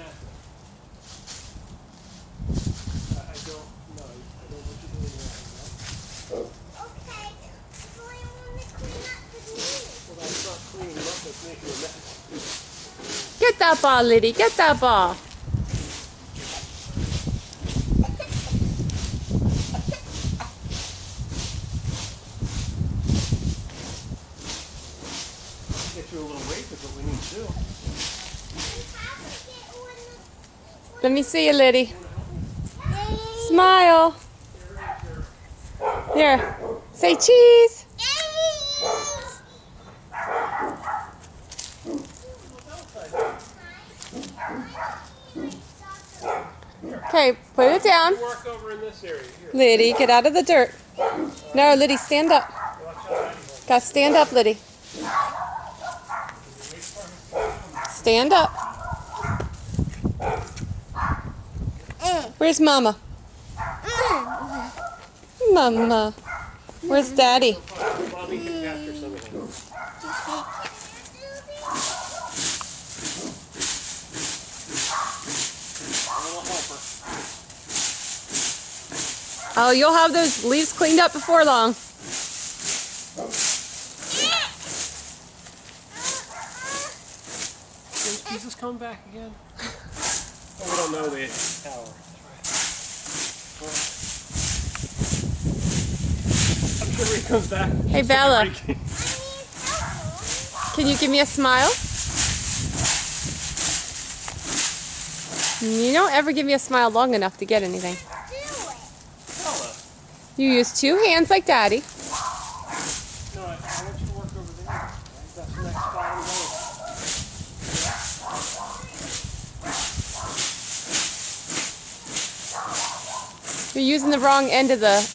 massive. I don't know. I don't know what you're doing right now. Okay, so I want to clean up the knee. Well, that's not cleaning up, that's making a mess. Get that ball, Liddy. Get that ball. Get you a little weight is what we need to do. Let me see you, Liddy. Smile. Here. Say cheese. Okay, put it down. Work over in this area here. Liddy, get out of the dirt. No, Liddy, stand up. Gotta stand up, Liddy. Stand up. Where's Mama? Mama. Where's Daddy? Mommy can capture some of them. A little helper. Oh, you'll have those leaves cleaned up before long. Is Jesus come back again? Oh, we don't know the hour. I'm sure when he comes back. Hey, Bella. Can you give me a smile? You don't ever give me a smile long enough to get anything. Bella. You use two hands like Daddy. No, I want you to work over there. That's the next spot I'm going. You're using the wrong end of the